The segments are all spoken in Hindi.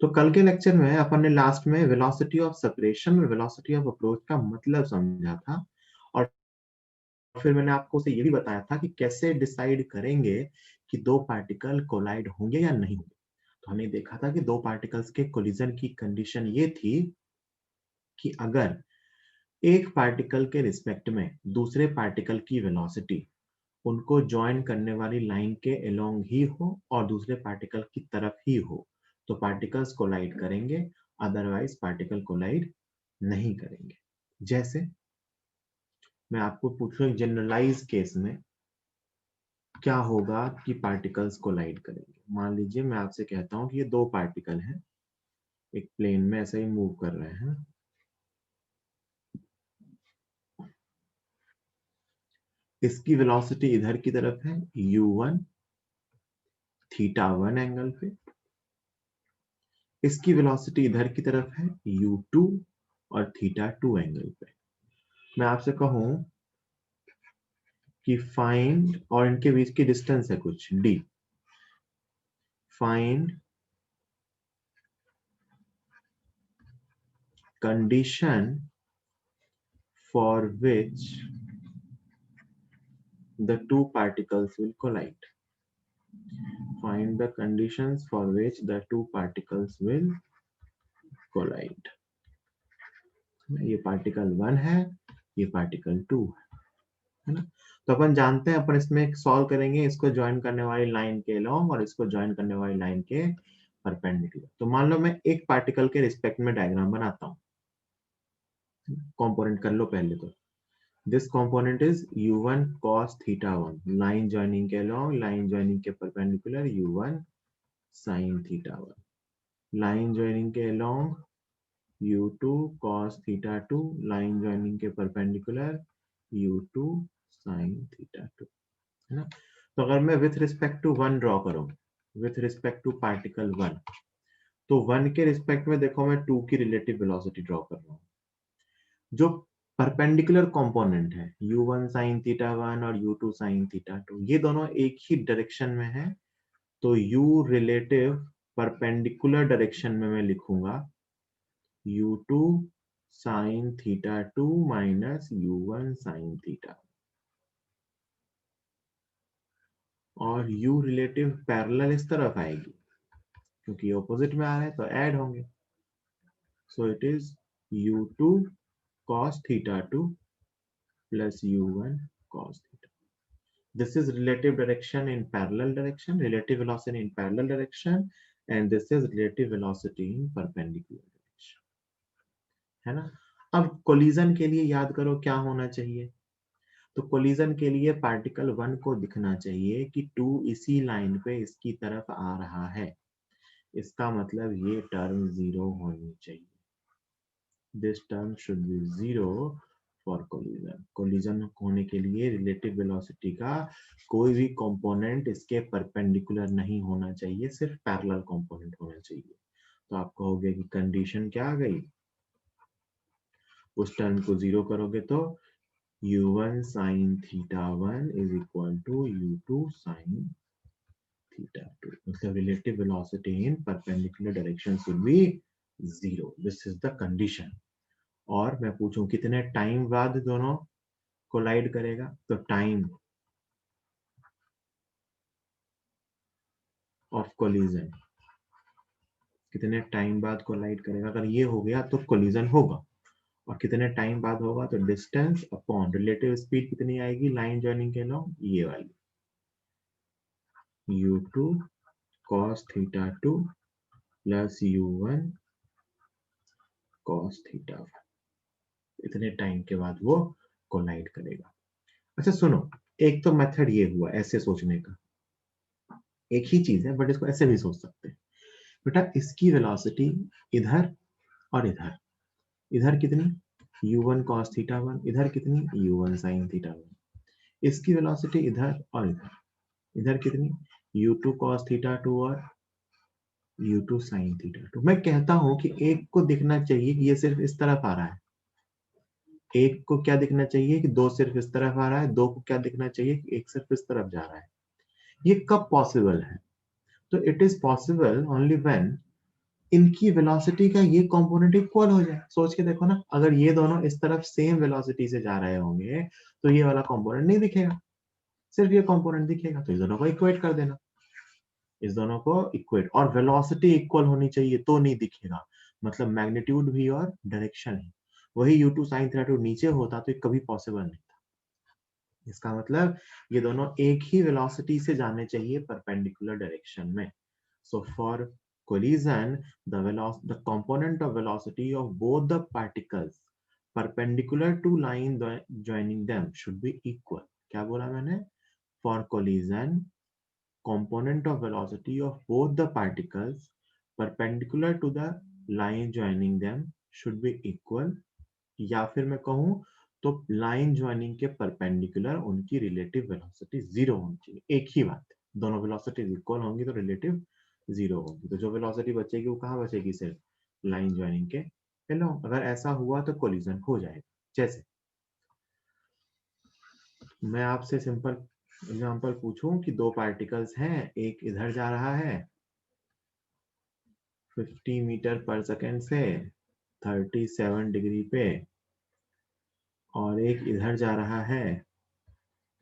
तो कल के लेक्चर में अपन ने लास्ट में वेलोसिटी ऑफ सेपरेशन और वेलोसिटी ऑफ अप्रोच का मतलब समझा था, और फिर मैंने आपको उसे ये भी बताया था कि कैसे डिसाइड करेंगे कि दो पार्टिकल कोलाइड होंगे या नहीं होंगे। तो हमने देखा था कि दो पार्टिकल्स के कोलिजन की कंडीशन ये थी कि अगर एक पार्टिकल के रिस्पेक्ट में दूसरे पार्टिकल की वेलोसिटी उनको ज्वाइन करने वाली लाइन के अलोंग ही हो और दूसरे पार्टिकल की तरफ ही हो, तो पार्टिकल्स कोलाइड करेंगे, अदरवाइज पार्टिकल कोलाइड नहीं करेंगे। जैसे मैं आपको पूछूं एक जनरलाइज केस में क्या होगा कि पार्टिकल्स कोलाइड करेंगे। मान लीजिए मैं आपसे कहता हूं कि ये दो पार्टिकल हैं, एक प्लेन में ऐसे ही मूव कर रहे हैं। इसकी वेलोसिटी इधर की तरफ है u1 θ1 एंगल पे, इसकी वेलोसिटी इधर की तरफ है u2 और θ2 एंगल पे। मैं आपसे कहूं कि फाइंड, और इनके बीच की डिस्टेंस है कुछ d, find condition for which the two particles will collide. Find the conditions for which the two particles will collide. ये पार्टिकल 1 है, ये पार्टिकल 2 है ना। तो अपन जानते हैं, अपन इसमें सॉल्व करेंगे इसको ज्वाइन करने वाली लाइन के अलोंग और इसको ज्वाइन करने वाली लाइन के परपेंडिकुलर। तो मान लो मैं एक पार्टिकल के रिस्पेक्ट में डायग्राम बनाता हूँ। कंपोनेंट कर लो पहले तो। This component is u1 cos θ1, line joining के along, line joining के perpendicular u1 sin θ1, line joining के along u2 cos θ2, line joining के perpendicular u2 sin θ2, है ना। तो अगर मैं with respect to 1 ड्रॉ करूं, with respect to particle 1, तो 1 के रिस्पेक्ट में देखो मैं 2 की रिलेटिव वेलोसिटी ड्रॉ कर रहा हूं। जो परपेंडिकुलर कंपोनेंट है u1 sin θ1 और u2 sin θ2, ये दोनों एक ही डायरेक्शन में है, तो u रिलेटिव परपेंडिकुलर डायरेक्शन में मैं लिखूंगा u2 sin θ2 minus u1 sin θ, और u रिलेटिव पैरेलल इस तरफ आएगी क्योंकि ऑपोजिट में आ रहे हैं तो ऐड होंगे। सो it is u2 cos θ2 plus u1 cos θ. This is relative direction in parallel direction, relative velocity in parallel direction, and this is relative velocity in perpendicular direction, है ना। अब कोलिजन के लिए याद करो क्या होना चाहिए। तो कोलिजन के लिए पार्टिकल 1 को दिखना चाहिए कि 2 इसी लाइन पे इसकी तरफ आ रहा है, इसका मतलब ये टर्म 0 होनी चाहिए। This term should be 0 for collision. Collision होने के लिए रिलेटिव वेलोसिटी का कोई भी कंपोनेंट इसके परपेंडिकुलर नहीं होना चाहिए, सिर्फ पैरेलल कंपोनेंट होना चाहिए। तो आप कहोगे कि कंडीशन क्या आ गई, उस टर्म को 0 करोगे तो u1 sin θ1 is equal to u2 sin θ2, मतलब relative velocity in perpendicular direction should be 0. This is the condition. और मैं पूछूं कितने टाइम बाद दोनों कोलाइड करेगा, तो टाइम ऑफ कोलिजन, कितने टाइम बाद कोलाइड करेगा। अगर ये हो गया तो कोलिजन होगा, और कितने टाइम बाद होगा तो डिस्टेंस अपॉन रिलेटिव स्पीड कितनी आएगी लाइन जॉइनिंग के लॉन्ग, ये वाली u2 cos θ2 plus u1 cos θ1, इतने टाइम के बाद वो कोलाइड करेगा। अच्छा सुनो, एक तो मेथड ये हुआ ऐसे सोचने का, एक ही चीज है बट इसको ऐसे भी सोच सकते हैं। बेटा इसकी वेलोसिटी इधर और इधर, इधर कितनी u1 cos θ1, इधर कितनी u1 sin θ1, इसकी वेलोसिटी इधर और इधर, इधर कितनी u2 cos θ2 और u2 sin θ2। मैं कहता हूं कि एक को दिखना चाहिए कि ये सिर्फ इस तरफ आ रहा है, एक को क्या दिखना चाहिए कि दो सिर्फ इस तरफ आ रहा है, दो को क्या दिखना चाहिए कि एक सिर्फ इस तरफ जा रहा है। ये कब पॉसिबल है, तो it is possible only when इनकी वेलोसिटी का ये कंपोनेंट इक्वल हो जाए। सोच के देखो ना, अगर ये दोनों इस तरफ सेम वेलोसिटी से जा रहे होंगे तो ये वाला कंपोनेंट नहीं दिखेगा, सिर्फ ये कंपोनेंट दिखेगा। तो इस दोनों को इक्वेट कर देना, इस दोनों को इक्वेट, और वेलोसिटी इक्वल होनी चाहिए तो नहीं दिखेगा, मतलब मैग्नीट्यूड भी और डायरेक्शन ही। वही u2 sin थीटा 2 नीचे होता तो ये कभी पॉसिबल नहीं था। इसका मतलब ये दोनों एक ही वेलोसिटी से जाने चाहिए परपेंडिकुलर डायरेक्शन में। So for collision, the component of velocity of both the particles perpendicular to line joining them should be equal. क्या बोला मैंने? For collision, component of velocity of both the particles perpendicular to the line joining them should be equal. या फिर मैं कहूं तो लाइन ज्वाइनिंग के परपेंडिकुलर उनकी रिलेटिव वेलोसिटी जीरो होनी चाहिए। एक ही बात है, दोनों वेलोसिटी इक्वल होंगी तो रिलेटिव जीरो होगी। तो जो वेलोसिटी बचेगी वो कहाँ बचेगी? सिर्फ लाइन ज्वाइनिंग के अलोंग। अगर ऐसा हुआ तो कोलिजन हो जाएगा। जैसे मैं आपसे सिंपल एग्जांपल पूछूं कि दो पार्टिकल्स हैं, एक इधर जा रहा है 50 मीटर पर सेकेंड से 37 डिग्री पे, और एक इधर जा रहा है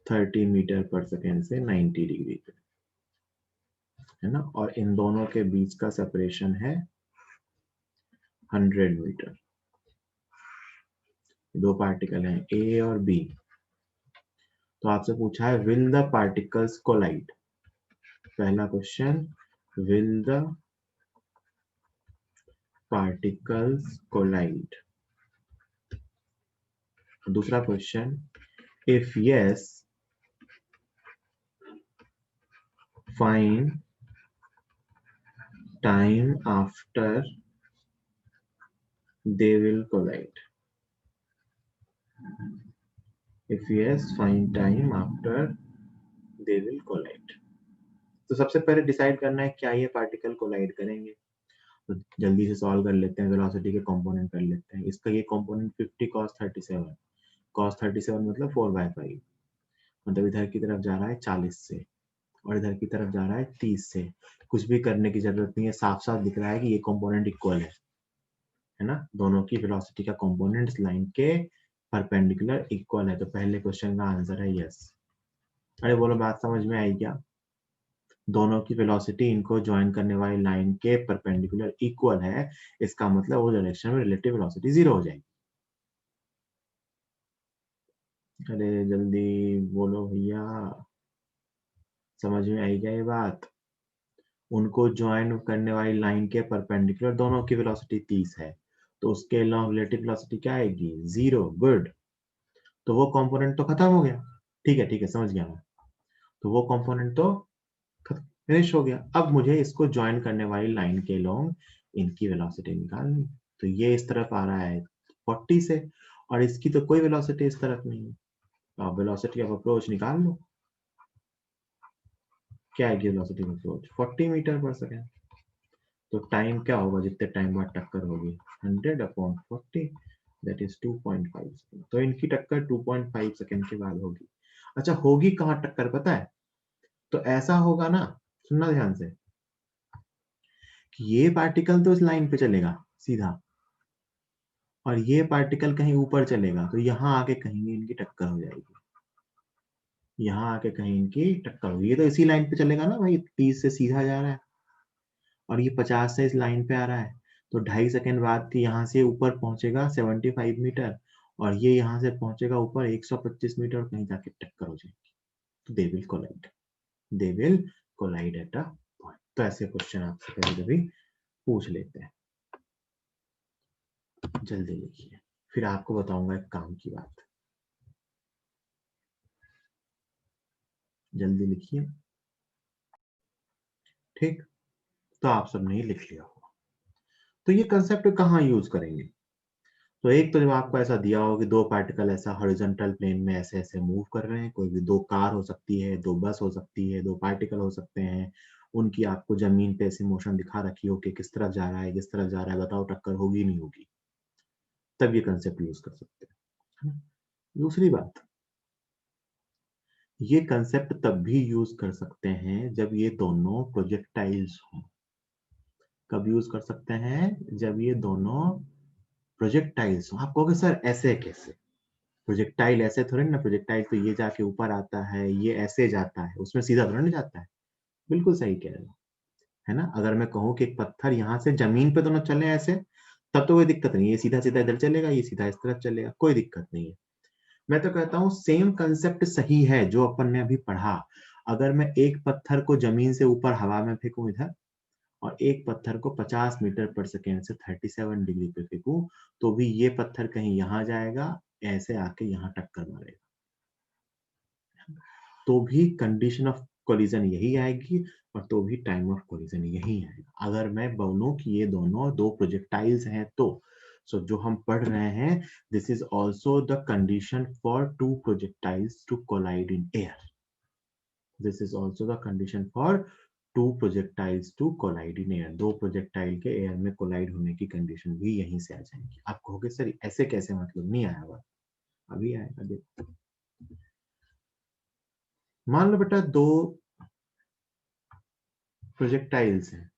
30 मीटर पर सेकेंड से 90 डिग्री पे, है ना, और इन दोनों के बीच का सेपरेशन है 100 मीटर। दो पार्टिकल हैं ए और बी। तो आपसे पूछा है विल द पार्टिकल्स कोलाइड। पहला question, will the particles collide. दूसरा question, if yes find time after they will collide. If yes, find time after they will collide. तो सबसे पहले डिसाइड करना है क्या ये पार्टिकल कोलाइड करेंगे। तो जल्दी से सॉल्व कर लेते हैं, वेलोसिटी के कंपोनेंट कर लेते हैं। इसका ये कंपोनेंट 50 cos 37, cos 37 मतलब 4/5, मतलब इधर की तरफ जा रहा है 40 से और इधर की तरफ जा रहा है 30 से। कुछ भी करने की जरूरत नहीं है, साफ साफ दिख रहा है कि ये कंपोनेंट इक्वल है ना। दोनों की वेलोसिटी का कंपोनेंट इस लाइन के परपेंडिकुलर इक्वल है। तो पहले क्वेश्चन का आंसर है यस। अरे बोलो, बात समझ में आई क्या? दोनों की वेलोसिटी इनको ज्वाइन करने वाली लाइन के परपेंडिकुलर इक्वल है, इसका मतलब वो डायरेक्शन में रिलेटिव वेलोसिटी जीरो हो जाएगी। अरे जल्दी बोलो भैया, समझ में आई क्या ये बात? उनको ज्वाइन करने वाली लाइन के परपेंडिकुलर दोनों की वेलोसिटी 30 है, तो उसके अलावा रिलेटिव वेलोसिटी क्या आएगी? जीरो। गुड। तो वो कंपोनेंट तो खत्म हो गया। ठीक है समझ गया मैं। तो वो कंपोनेंट तो फिनिश हो गया। अब मुझे इसको ज्वाइन करने वाली लाइन के लॉन्ग इनकी वेलोसिटी निकालनी। तो ये इस तरफ आ रहा है 40 से और इसकी तो कोई वेलोसिटी इस तरफ नहीं है। तो आप वेलोसिटी ऑफ अप्रोच निकाल लो। क्या है वेलोसिटी ऑफ अप्रोच? 40 मीटर पर सेकेंड। तो टाइम क्या होगा जितने टाइम बाद टक्कर होगी? 100/40, दैट इज 2.5 सेकेंड। तो इनकी टक्कर 2.5 सेकेंड के बाद होगी। अच्छा, होगी कहाँ टक्कर पता है? तो ऐसा होगा ना, सुनना ध्यान से, कि ये पार्टिकल तो इस लाइन पे चलेगा सीधा और ये पार्टिकल कहीं ऊपर चलेगा, तो यहाँ आके कहीं इनकी टक्कर हो जाएगी। यहाँ आके कहीं इनकी टक्कर होगी। ये तो इसी लाइन पे चलेगा ना भाई, 30 से सीधा जा रहा है और ये 50 से इस लाइन पे आ रहा है। तो 2.5 सेकेंड बाद कि यहाँ से ऊपर पहुंचेगा 75 मीटर और ये यहाँ से पहुंचेगा ऊपर 125 मीटर और कहीं जाके टक्कर हो जाएगी। तो they will collide, they will collide at a point. तो ऐसे क्वेश्चन आपसे कभी कभी पूछ लेते हैं। जल्दी लिखिए, फिर आपको बताऊंगा एक काम की बात। जल्दी लिखिए। ठीक, तो आप सबने ही लिख लिया होगा। तो ये कंसेप्ट कहाँ यूज करेंगे? तो एक तो जब आपको ऐसा दिया हो कि दो पार्टिकल ऐसा हॉरिजॉन्टल प्लेन में ऐसे ऐसे मूव कर रहे हैं, कोई भी दो कार हो सकती है, दो बस हो सकती है, दो पार्टिकल हो सकते हैं, उनकी आपको जमीन पे ऐसी मोशन दिखा रखी हो कि किस तरफ जा रहा है किस तरफ जा रहा है, बताओ टक्कर होगी नहीं होगी, तब ये कंसेप्ट यूज कर सकते हैं। दूसरी बात, ये कंसेप्ट तब भी यूज कर सकते हैं जब ये दोनों प्रोजेक्टाइल्स हों। कब यूज कर सकते हैं? जब ये दोनों प्रोजेक्टाइल्स हो। आप कहोगे सर ऐसे कैसे? प्रोजेक्टाइल ऐसे थोड़ी ना, प्रोजेक्टाइल तो ये जाके ऊपर आता है, ये ऐसे जाता है, उसमें सीधा थोड़ा नहीं जाता है। बिल्कुल सही कह रहे हो, है ना। अगर मैं कहूँ कि एक पत्थर यहाँ से जमीन पे दोनों चले ऐसे, तब तो कोई दिक्कत नहीं है, ये सीधा सीधा इधर चलेगा, ये सीधा इस तरफ चलेगा, कोई दिक्कत नहीं है। मैं तो कहता हूँ सेम कंसेप्ट सही है जो अपन ने अभी पढ़ा। अगर मैं एक पत्थर को जमीन से ऊपर हवा में फेंकूं इधर, और एक पत्थर को 50 मीटर पर सेकेंड से 37 डिग्री पे फेंकूं, तो भी ये पत्थर कहीं यहाँ जाएगा, ऐसे आके यहाँ टक्कर मारेगा, तो भी कंडीशन ऑफ कोलिजन यही आएगी, और तो भी टाइम ऑफ कोलिजन यही आएगा। अगर मैं बोलूं कि ये दोनों दो प्रोजेक्टाइल्स हैं तो सो जो हम पढ़ रहे हैं, this is also the condition for two projectiles to collide in air. This is also the condition for two projectiles to collide in air. दो प्रोजेक्टाइल के एयर में कोलाइड होने की कंडीशन भी यहीं से आ जाएगी। आप कहोगे सर ऐसे कैसे, मतलब नहीं आया हुआ? अभी आएगा, देखो। मान लो बेटा दो प्रोजेक्टाइल्स हैं,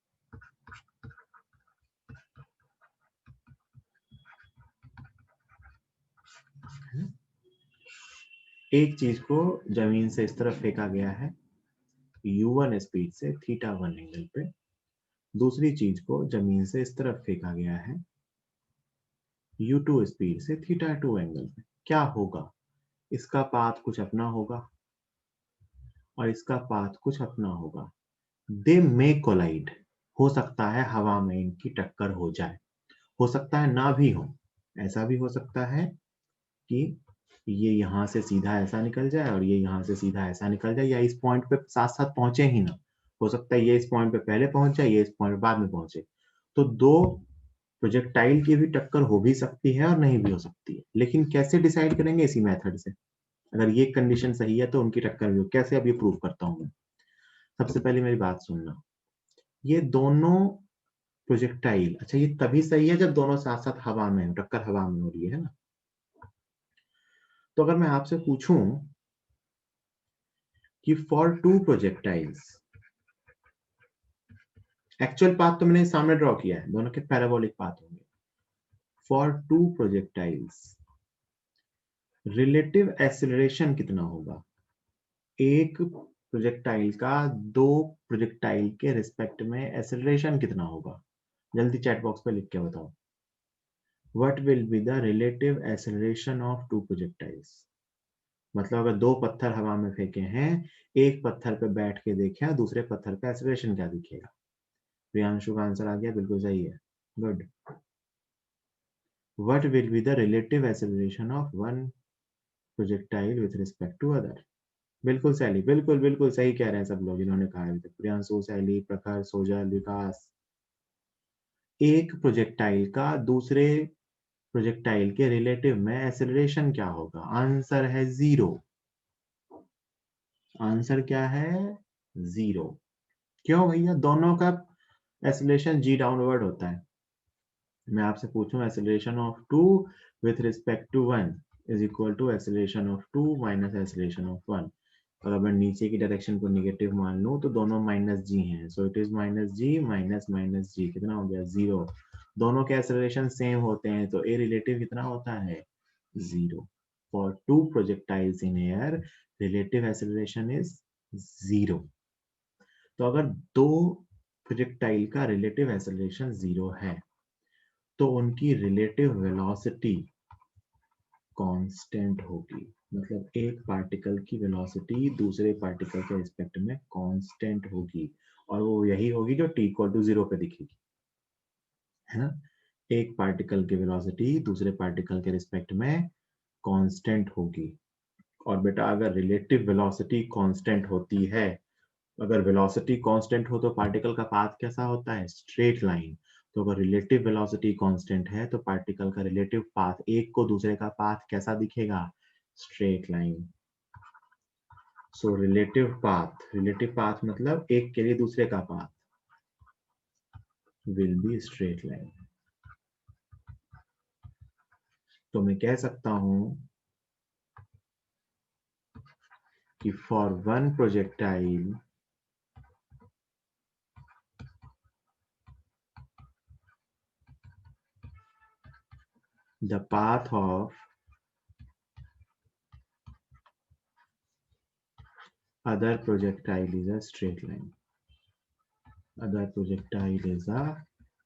एक चीज को जमीन से इस तरफ फेंका गया है u1 स्पीड से θ1 एंगल पे, दूसरी चीज को जमीन से इस तरफ फेंका गया है u2 स्पीड से θ2 एंगल पे। क्या होगा? इसका पाथ कुछ अपना होगा और इसका पाथ कुछ अपना होगा। दे मे कोलाइड, हो सकता है हवा में इनकी टक्कर हो जाए, हो सकता है ना भी हो। ऐसा भी हो सकता है कि ये यहाँ से सीधा ऐसा निकल जाए और ये यहाँ से सीधा ऐसा निकल जाए, या इस पॉइंट पे साथ साथ पहुंचे ही ना। हो सकता है ये इस पॉइंट पे पहले पहुंच जाए, ये इस पॉइंट पे बाद में पहुंचे। तो दो प्रोजेक्टाइल की भी टक्कर हो भी सकती है और नहीं भी हो सकती है, लेकिन कैसे डिसाइड करेंगे? इसी मेथड से। अगर ये कंडीशन सही है तो उनकी टक्कर भी हो। कैसे? अब ये प्रूव करता हूं मैं। सबसे पहले मेरी बात सुनना। ये दोनों प्रोजेक्टाइल, अच्छा ये तभी सही है जब दोनों साथ साथ हवा में हो, टक्कर हवा में हो रही है ना। तो अगर मैं आपसे पूछूं कि for two projectiles, actual path तो मैंने सामने ड्रॉ किया है, दोनों के पैराबोलिक पाथ होंगे। For two projectiles relative acceleration कितना होगा? एक प्रोजेक्टाइल का दो प्रोजेक्टाइल के रिस्पेक्ट में एक्सेलरेशन कितना होगा? जल्दी चैट बॉक्स पे लिख के बताओ। What will be the relative acceleration of two projectiles? मतलब अगर दो पत्थर हवा में फेंके हैं, एक पत्थर पे बैठ के देखा, दूसरे पत्थर पे एक्सेलरेशन क्या दिखेगा? प्रियांशु का आंसर आ गया, बिल्कुल सही है, good. What will be the relative acceleration of one projectile with respect to other? बिल्कुल सैली, बिल्कुल बिल्कुल सही कह रहे हैं सब लोग इन्होंने कहा है। प्रियांशु, सैली, प्रखर, सोजल, विकास। एक प्रोजेक्टाइल का दूसरे प्रोजेक्टाइल के रिलेटिव में एक्सेलरेशन क्या होगा? आंसर है जीरो। आंसर क्या है? जीरो। क्यों भैया? दोनों का एक्सेलरेशन जी डाउनवर्ड होता है। मैं आपसे पूछूं acceleration of two with respect to one is equal to acceleration of two minus acceleration of one. अगर मैं नीचे की डायरेक्शन को निगेटिव मान लूं तो दोनों माइनस जी हैं, so it is minus g minus minus g, कितना हो गया? जीरो। दोनों के एक्सेलरेशन सेम होते हैं तो ए रिलेटिव कितना होता है? Zero. For two projectiles in air relative acceleration is zero. तो अगर दो प्रोजेक्टाइल का रिलेटिव एक्सेलरेशन जीरो है तो उनकी रिलेटिव वेलोसिटी कांस्टेंट होगी। मतलब एक पार्टिकल की वेलोसिटी दूसरे पार्टिकल के रिस्पेक्ट में कांस्टेंट होगी, और वो यही होगी जो t इक्वल टू जीरो पे दिखेगी, है ना। एक पार्टिकल की वेलोसिटी दूसरे पार्टिकल के रिस्पेक्ट में कांस्टेंट होगी। और बेटा अगर रिलेटिव वेलोसिटी कांस्टेंट होती है, अगर वेलोसिटी कांस्टेंट हो तो पार्टिकल का पाथ कैसा होता है? Straight line. तो अगर रिलेटिव वेलोसिटी कांस्टेंट है तो पार्टिकल का रिलेटिव पाथ, एक को दूसरे का पाथ कैसा दिखेगा? Straight line. So relative path मतलब एक के लिए दूसरे का path will be straight line. तो मैं कह सकता हूं कि for one projectile the path of other projectile is a straight line. other projectile is a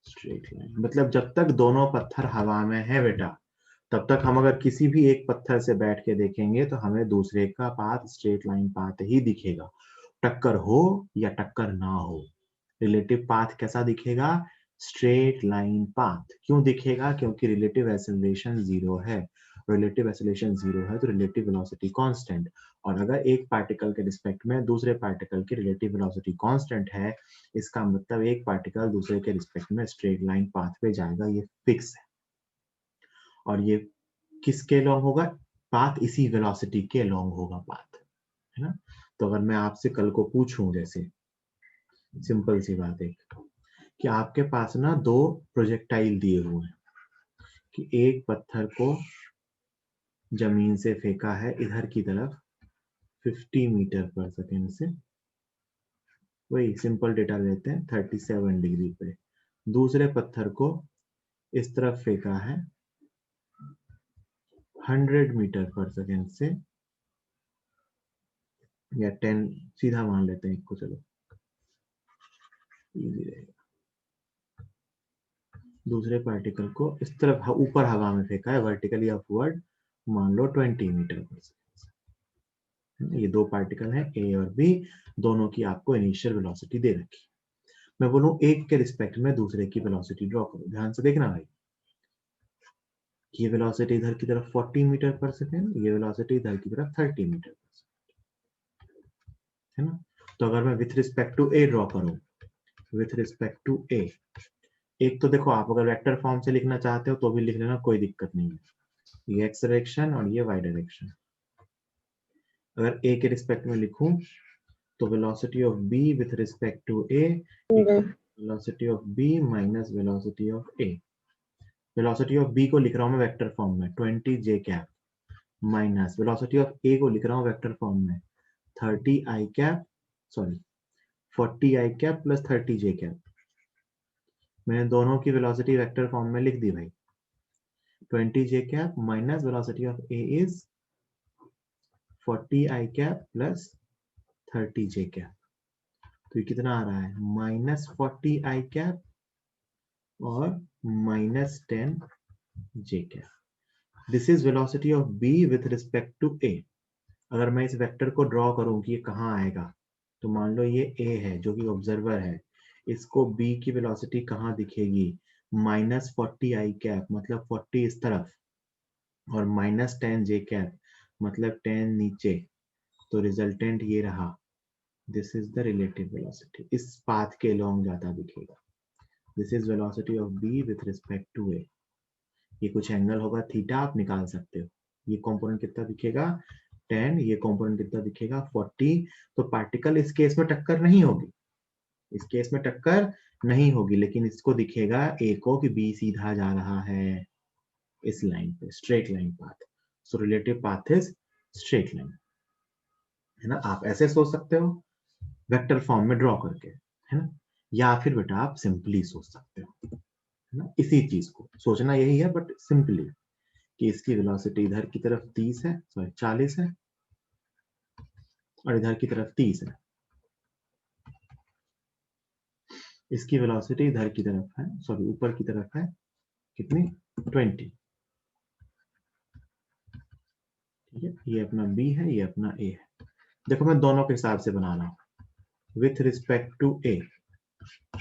straight line. मतलब जब तक दोनों पत्थर हवा में है बेटा, तब तक हम अगर किसी भी एक पत्थर से बैठ के देखेंगे तो हमें दूसरे का पाथ स्ट्रेट लाइन पाथ ही दिखेगा, टक्कर हो या टक्कर ना हो। रिलेटिव पाथ कैसा दिखेगा? Straight line path. क्यों दिखेगा? क्योंकि रिलेटिव एक्सेलरेशन जीरो है। रिलेटिव एक्सेलरेशन जीरो है तो रिलेटिव वेलोसिटी कांस्टेंट, और अगर एक पार्टिकल के रिस्पेक्ट में दूसरे पार्टिकल की रिलेटिव वेलोसिटी कांस्टेंट है, इसका मतलब एक पार्टिकल दूसरे के रिस्पेक्ट में स्ट्रेट लाइन पाथ पे जाएगा, ये फिक्स है। और ये किसके लॉन्ग होगा? पाथ इसी वेलोसिटी के लॉन्ग होगा पाथ, है ना। तो अगर मैं आपसे कल को पूछूं, जैसे सिंपल सी बात है कि आपके पास ना दो प्रोजेक्टाइल दिए हुए हैं, कि एक पत्थर को जमीन से फेंका है इधर की तरफ 50 मीटर पर सेकेंड से, वही सिंपल डेटा लेते हैं 37 डिग्री पे। दूसरे पत्थर को इस तरफ फेंका है 100 मीटर पर सेकेंड से, या 10 सीधा मान लेते हैं इसको, चलो इजी रहेगा। दूसरे पार्टिकल को इस तरफ ऊपर हवा में फेंका है वर्टिकली अपवर्ड, मान लो 20 मीटर पर सेकेंड। ये दो पार्टिकल हैं ए और बी, दोनों की आपको इनिशियल वेलोसिटी दे रखी। मैं बोलूं एक के रिस्पेक्ट में दूसरे की वेलोसिटी ड्रॉ करो, ध्यान से देखना भाई। ये वेलोसिटी इधर की तरफ 40 मीटर पर सेकेंड, ये वेलोसिटी इधर की तरफ 30 मीटर पर सेकेंड, है ना। तो अगर मैं with respect to A draw करूं, विथ रिस्पेक्ट टू ए, एक तो देखो आप अगर वेक्टर फॉर्म से लिखना चाहते हो तो भी लिख लेना, कोई दिक्कत नहीं है। ये एक्स डायरेक्शन और ये वाई डायरेक्शन। अगर ए के रिस्पेक्ट में लिखूं तो velocity of B with respect to A, velocity of B minus velocity of A. Velocity of B को लिख रहा हूं मैं वेक्टर फॉर्म में 20 J cap, minus velocity of A को लिख रहा हूं वेक्टर फॉर्म में 30 I cap, sorry 40 I cap plus 30 J cap. मैंने दोनों की वेलोसिटी वेक्टर फॉर्म में लिख दी भाई। 20 j cap minus velocity of A is 40 I cap plus 30 j cap। तो ये कितना आ रहा है? माइनस 40 I cap और minus 10 j cap। This is velocity of B with respect to A। अगर मैं इस वेक्टर को ड्रॉ करूं कि ये कहाँ आएगा, तो मान लो ये A है जो कि ऑब्जर्वर है, इसको B की वेलोसिटी कहाँ दिखेगी? माइनस 40 I cap, मतलब 40 इस तरफ, और माइनस 10 जे कैप मतलब 10 नीचे। तो रिजल्टेंट ये रहा, this is the relative velocity, इस पाथ के लॉन्ग जाता दिखेगा। This is velocity of B with respect to A. ये कुछ एंगल होगा थीटा, आप निकाल सकते हो। ये कंपोनेंट कितना दिखेगा? 10, ये कंपोनेंट कितना दिखेगा? 40। तो पार्टिकल इस केस में टक्कर नहीं होगी, इस केस में टक्कर नहीं होगी, लेकिन इसको दिखेगा ए को कि बी सीधा जा रहा है इस लाइन पे, straight line path. So relative path is straight line, है ना। आप ऐसे सोच सकते हो वेक्टर फॉर्म में ड्रॉ करके, है ना, या फिर बेटा आप सिंपली सोच सकते हो, है ना। इसी चीज को सोचना यही है, बट सिंपली, कि इसकी वेलोसिटी इधर की तरफ 30 है, सॉरी 40 है, और इधर की तरफ 30 है। इसकी वेलोसिटी इधर की तरफ है, सॉरी ऊपर की तरफ है कितनी? 20। ठीक है, ये अपना B है, ये अपना A है। देखो मैं दोनों के हिसाब से बना रहा हूं। विथ रिस्पेक्ट टू ए,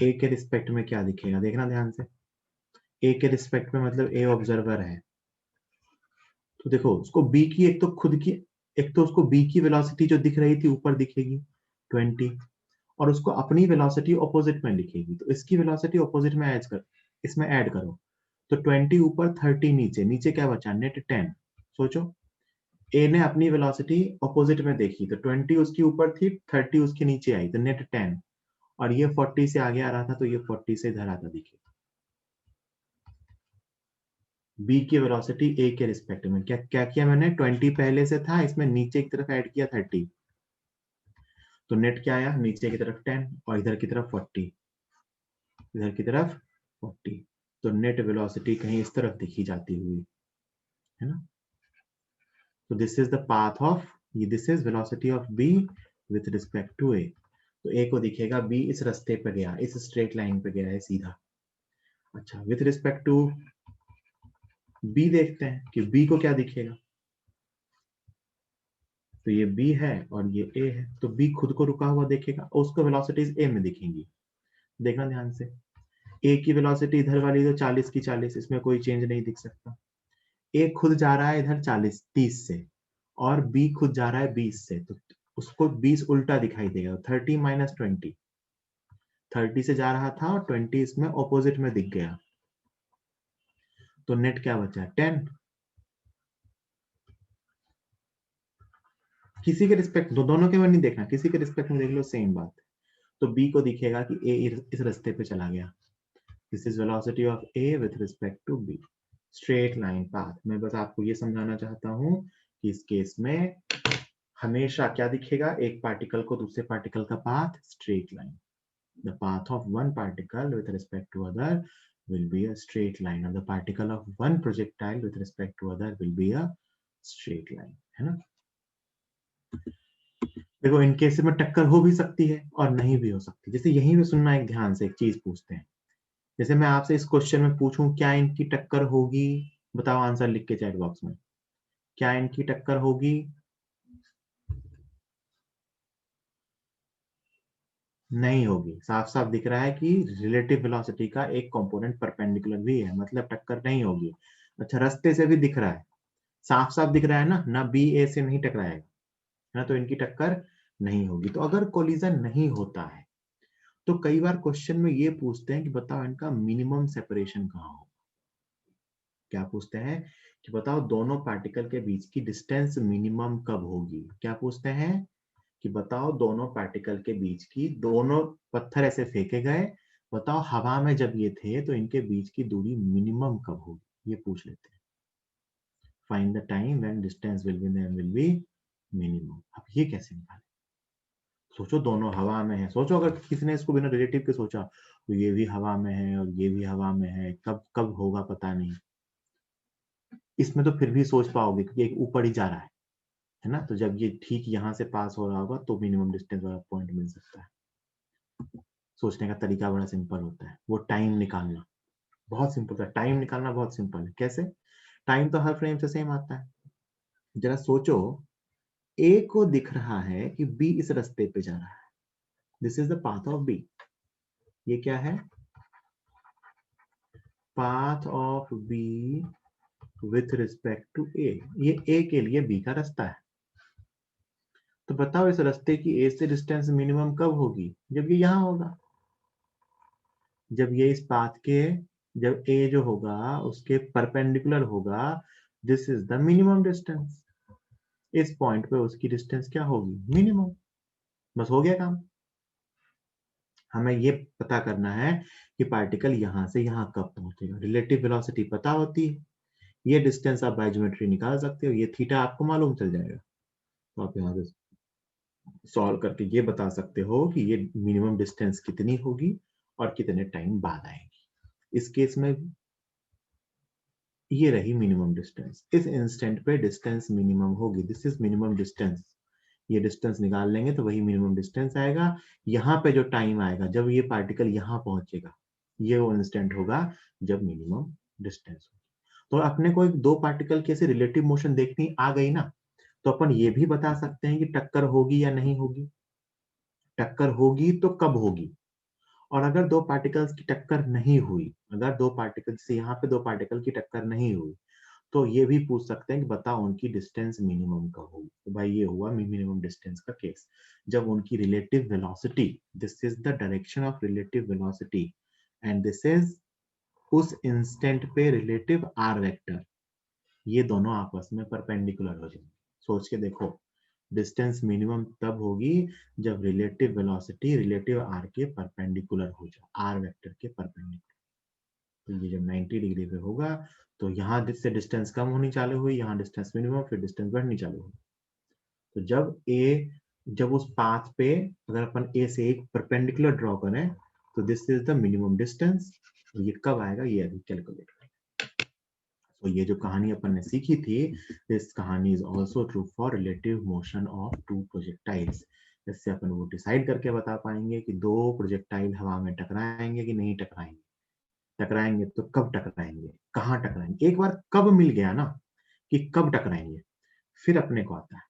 ए के रिस्पेक्ट में क्या दिखेगा देखना ध्यान से। ए के रिस्पेक्ट में मतलब ए ऑब्जर्वर है, तो देखो उसको बी की एक तो खुद की, एक तो उसको बी की वेलोसिटी जो दिख रही थी ऊपर दिखेगी 20, और उसको अपनी वेलोसिटी ऑपोजिट में दिखेगी। तो इसकी वेलोसिटी ऑपोजिट में ऐड कर, इसमें ऐड करो, तो 20 ऊपर 30 नीचे, नीचे क्या बचा? नेट 10। सोचो ए ने अपनी वेलोसिटी ऑपोजिट में देखी, तो 20 उसकी ऊपर थी, 30 उसके नीचे आई, तो नेट 10, और ये 40 से आगे आ रहा था तो ये 40 से इधर आता दिखे। बी की वेलोसिटी ए के रिस्पेक्ट में क्या क्या किया मैंने? 20 पहले से था, इसमें नीचे की तरफ ऐड किया 30, तो नेट क्या आया? नीचे की तरफ 10 और इधर की तरफ 40, इधर की तरफ 40। तो नेट वेलोसिटी कहीं इस तरफ दिखी जाती हुई, है ना। तो this is the path of, this is velocity of B with respect to A. तो ए को दिखेगा बी इस रास्ते पे गया, इस स्ट्रेट लाइन पे गया है सीधा। अच्छा, विथ रिस्पेक्ट टू बी देखते हैं कि बी को क्या दिखेगा। तो ये बी है और ये ए है, तो बी खुद को रुका हुआ देखेगा और उसको वेलोसिटीज ए में दिखेंगी। देखना ध्यान से, ए की वेलोसिटी इधर वाली तो 40 की 40, इसमें कोई चेंज नहीं दिख सकता। ए खुद जा रहा है इधर 40 30 से, और बी खुद जा रहा है 20 से, तो उसको 20 उल्टा दिखाई देगा। 30 माइनस 20, 30 से जा रहा था और 20 इसमें ऑपोजिट में दिख गया, तो नेट क्या बचा, 10। किसी के रिस्पेक्ट, दोनों के में नहीं देखना, किसी के रिस्पेक्ट में देख लो, सेम बात। तो बी को दिखेगा कि ए इस रास्ते पे चला गया। This is velocity of A with respect to B, straight line path. मैं बस आपको ये समझाना चाहता हूं कि इस केस में हमेशा क्या दिखेगा, एक पार्टिकल को दूसरे पार्टिकल का path straight line. The path of one particle with respect to other will be a straight line, or the particle of one projectile with respect to other will be a straight line, है ना। देखो, इन केस में टक्कर हो भी सकती है और नहीं भी हो सकती। जैसे यहीं पे सुनना, एक ध्यान से एक चीज पूछते हैं। जैसे मैं आपसे इस क्वेश्चन में पूछूं क्या इनकी टक्कर होगी, बताओ आंसर लिख के चैट बॉक्स में, क्या इनकी टक्कर होगी। नहीं होगी। साफ साफ दिख रहा है कि रिलेटिव वेलोसिटी का एक कंपोनेंट परपेंडिकुलर भी है, मतलब टक्कर नहीं होगी। अच्छा, रास्ते से भी दिख रहा है, साफ साफ दिख रहा है ना बी ए से नहीं टकराएगा, है ना, तो इनकी टक्कर नहीं होगी। तो अगर कोलिजन नहीं होता है तो कई बार क्वेश्चन में ये पूछते हैं कि बताओ इनका मिनिमम सेपरेशन कहाँ हो। क्या पूछते हैं कि बताओ दोनों पार्टिकल के बीच की डिस्टेंस मिनिमम कब होगी। क्या पूछते हैं कि बताओ दोनों पार्टिकल के बीच की, दोनों पत्थर ऐसे फेंके गए, बताओ हवा में जब ये थे तो इनके बीच की दूरी मिनिमम कब होगी, ये पूछ लेते हैं। Find the time when distance will be minimum. अब ये कैसे निकालें। सोचो दोनों हवा में है, सोचो अगर किसी ने इसको बिना रिलेटिव के सोचा तो ये भी हवा में है और ये भी हवा में है, कब कब होगा पता नहीं। इसमें तो फिर भी सोच पाओगे क्योंकि एक ऊपर ही जा रहा है ना, तो जब ये ठीक यहाँ से पास हो रहा होगा तो मिनिमम डिस्टेंस वाला पॉइंट मिल सकता है। सोचने का तरीका बड़ा सिंपल होता है, वो टाइम निकालना बहुत सिंपल है। टाइम निकालना बहुत सिंपल है। कैसे, टाइम तो हर फ्रेम से सेम आता है। जरा सोचो, ए को दिख रहा है कि बी इस रास्ते पे जा रहा है, this is the path of B. ये क्या है, path of B with respect to A. ये ए के लिए बी का रास्ता है। तो बताओ इस रास्ते की ए से डिस्टेंस मिनिमम कब होगी, जब ये यहां होगा, जब ये इस पाथ के, जब ए जो होगा उसके परपेंडिकुलर होगा, this is the minimum distance. इस पॉइंट पे उसकी डिस्टेंस क्या होगी, मिनिमम। बस हो गया काम। हमें ये पता करना है कि पार्टिकल यहां से यहां कब पहुंचेगा। रिलेटिव वेलोसिटी पता होती है, ये डिस्टेंस आप बाय ज्योमेट्री निकाल सकते हो, ये थीटा आपको मालूम चल जाएगा, तो आप यहाँ से सॉल्व करके ये बता सकते हो कि ये मिनिमम डिस्टेंस कितनी होगी और कितने टाइम बाद आएगी। इस केस में ये रही मिनिमम डिस्टेंस, इस इंस्टेंट पे डिस्टेंस मिनिमम होगी, दिस इज मिनिमम डिस्टेंस। ये डिस्टेंस निकाल लेंगे तो वही मिनिमम डिस्टेंस आएगा। यहाँ पे जो टाइम आएगा जब ये पार्टिकल यहाँ पहुंचेगा, ये वो इंस्टेंट होगा जब मिनिमम डिस्टेंस होगी। तो अपने को एक दो पार्टिकल की ऐसे रिलेटिव मोशन देखनी आ गई ना, तो अपन ये भी बता सकते हैं कि टक्कर होगी या नहीं होगी। टक्कर होगी तो कब होगी, और अगर दो पार्टिकल्स की टक्कर नहीं हुई, अगर दो पार्टिकल से यहाँ पे दो पार्टिकल की टक्कर नहीं हुई, तो ये भी पूछ सकते हैं कि बताओ उनकी डिस्टेंस मिनिमम कब होगी। तो भाई ये हुआ मिनिमम डिस्टेंस का केस, जब उनकी relative velocity, this is the direction of relative velocity and this is उस इंस्टेंट पे रिलेटिव आर वेक्टर, ये दोनों आपस में परपेंडिकुलर हो जाएंगे। सोच के देखो, डिस्टेंस मिनिमम तब होगी जब रिलेटिव वेलोसिटी रिलेटिव आर के परपेंडिकुलर हो जाए, आर वेक्टर के परपेंडिकुलर। तो ये जब 90 डिग्री पे होगा तो यहाँ से डिस्टेंस कम होनी चालू हुई, यहाँ डिस्टेंस मिनिमम, फिर डिस्टेंस बढ़नी चालू हुई। तो जब उस पाथ पे अगर अपन ए से एक परपेंडिकुलर ड्रॉ करें तो this is the minimum distance. ये कब आएगा ये अभी कैलकुलेट करें। तो ये जो कहानी अपन ने सीखी थी, दिस कहानी is also true for relative motion of two projectiles. इससे अपन वो डिसाइड करके बता पाएंगे कि दो प्रोजेक्टाइल हवा में टकराएंगे कि नहीं टकराएंगे, टकराएंगे तो कब टकराएंगे, कहाँ टकराएंगे। एक बार कब मिल गया ना कि कब टकराएंगे, फिर अपने को आता है,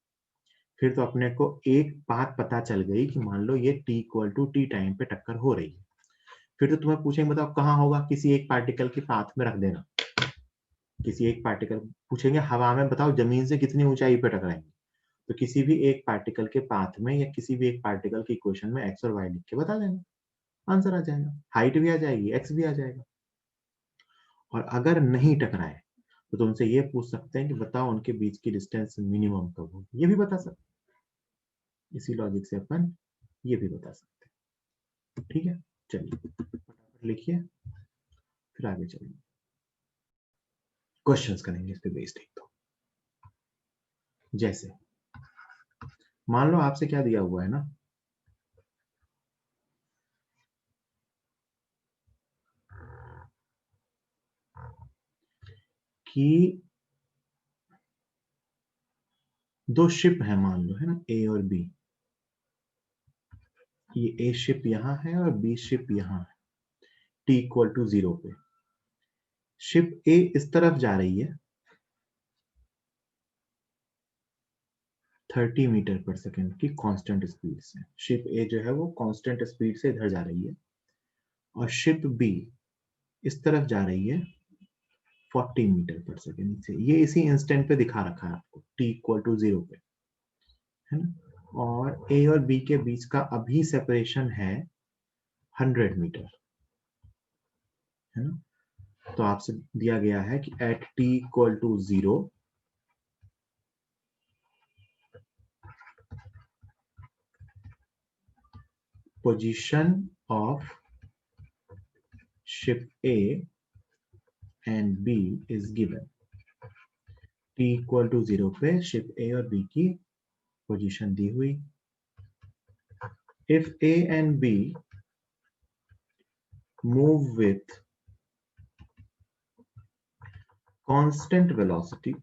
फिर तो अपने को एक बात पता चल गई कि मान लो ये t equal to T time पे टक्कर हो रही है। फिर तो तुम्हें पूछेंगे बताओ कहाँ होगा, किसी एक पार्टिकल के पाथ में रख देना, किसी एक पार्टिकल पूछेंगे हवा में बताओ जमीन से कितनी ऊंचाई पे टकराएंगे, तो किसी भी एक पार्टिकल के पाथ में या किसी भी एक पार्टिकल की इक्वेशन में एक्स और वाई लिख के बता देना, आंसर आ जाएगा, हाइट भी आ जाएगी, एक्स भी आ जाएगा। और अगर नहीं टकराए तो तुमसे ये पूछ सकते हैं कि बताओ उनके बीच की डिस्टेंस मिनिमम कब होगी, ये भी बता सकते हैं। इसी लॉजिक से अपन ये भी बता सकते हैं। ठीक है, चलिए फटाफट लिखिए, फिर आगे चलिए क्वेश्चंस करेंगे इस पे बेस्ड। एक तो जैसे मान लो आपसे क्या दिया हुआ है ना, कि दो शिप है मान लो, है ना, ए और बी। ये ए शिप यहाँ है और बी शिप यहाँ है, टी इक्वल टू 0 पे। शिप ए इस तरफ जा रही है 30 मीटर पर सेकेंड की कांस्टेंट स्पीड से। शिप ए जो है वो कांस्टेंट स्पीड से इधर जा रही है, और शिप बी इस तरफ जा रही है 40 मीटर पर सेकेंड से। ये इसी इंस्टेंट पे दिखा रखा है आपको, टी इक्वल टू 0 पे, है ना। और ए और बी के बीच का अभी सेपरेशन है 100 मीटर, है ना। तो आपसे दिया गया है कि at T equal to 0 position of ship A and B is given। t equal to 0 पे शिप A और B की पोजीशन दी हुई। if A and B move with constant velocity,